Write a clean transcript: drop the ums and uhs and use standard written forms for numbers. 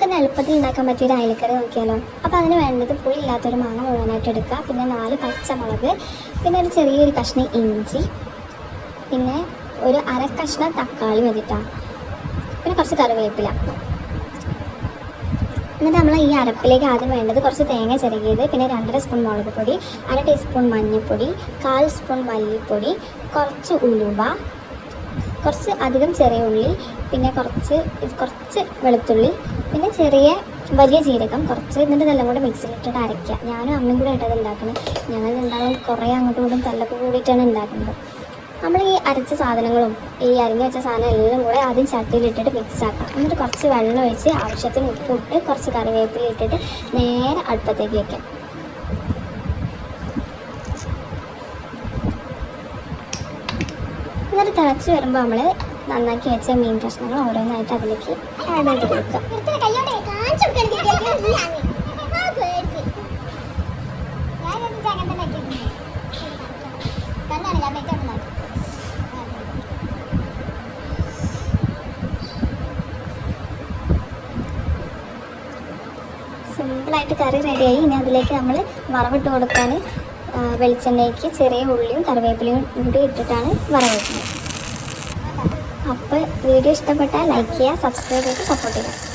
നമുക്കൊന്ന് എളുപ്പത്തിൽ ഉണ്ടാക്കാൻ പറ്റിയൊരു അയലക്കറി നോക്കിയാലോ. അപ്പോൾ അതിന് വേണ്ടത് പുളിയില്ലാത്തൊരു മാങ്ങ മുഴുവനായിട്ട് എടുക്കുക, പിന്നെ 4 പച്ചമുളക്, പിന്നെ ഒരു ചെറിയൊരു കഷ്ണം ഇഞ്ചി, പിന്നെ ഒരു അര കഷ്ണം തക്കാളി മതിട്ടാ, പിന്നെ കുറച്ച് കറിവേപ്പില. എന്നിട്ട് നമ്മൾ ഈ അരപ്പിലേക്ക് ആദ്യം വേണ്ടത് കുറച്ച് തേങ്ങ ചിരകിയത്, പിന്നെ 2.5 സ്പൂൺ മുളക് പൊടി, 1 ടീസ്പൂൺ മഞ്ഞൾപ്പൊടി, 1/4 സ്പൂൺ മല്ലിപ്പൊടി, കുറച്ച് ഉലുവ, കുറച്ച് അധികം ചെറിയ ഉള്ളി, പിന്നെ കുറച്ച് വെളുത്തുള്ളി, പിന്നെ വലിയ ജീരകം കുറച്ച്. എന്നിട്ട് ഇതെല്ലാം കൂടെ മിക്സിയിലിട്ടിട്ട് അരയ്ക്കുക. ഞാനും അമ്മയും കൂടെ ഇട്ടത് ഉണ്ടാക്കുന്നത്. ഞങ്ങൾ ഉണ്ടാകും കുറേ അങ്ങോട്ടും ഇങ്ങോട്ടും തല്ലൊക്കെ കൂടിയിട്ടാണ് ഉണ്ടാക്കുന്നത്. നമ്മൾ ഈ അരച്ച സാധനങ്ങളും ഈ അരിഞ്ഞു വെച്ച സാധനം എല്ലാം കൂടെ ആദ്യം ചട്ടിയിലിട്ടിട്ട് മിക്സ് ആക്കാം. എന്നിട്ട് കുറച്ച് വെള്ളം ഒഴിച്ച് ആവശ്യത്തിന് ഉപ്പിട്ട് കുറച്ച് കറിവേപ്പില ഇട്ടിട്ട് നേരെ അടുപ്പത്തേക്ക് വയ്ക്കാം. എന്നിട്ട് തിളച്ച് വരുമ്പോൾ നമ്മൾ നന്നാക്കി വെച്ച മീൻ കഷ്ണങ്ങൾ ഓരോന്നായിട്ട് അതിലേക്ക് ആഡ് ചെയ്ത് കൊടുക്കുക. സിമ്പിളായിട്ട് കറി റെഡിയായി. ഇനി അതിലേക്ക് നമ്മൾ വറവിട്ട് കൊടുക്കാൻ വെളിച്ചെണ്ണയ്ക്ക് ചെറിയ ഉള്ളിയും കറിവേപ്പിലയും കൂടി ഇട്ടിട്ടാണ് വറവിടുന്നത്. അപ്പോൾ വീഡിയോ ഇഷ്ടപ്പെട്ടാൽ ലൈക്ക് ചെയ്യുക, സബ്സ്ക്രൈബ് ചെയ്ത് സപ്പോർട്ട് ചെയ്യുക.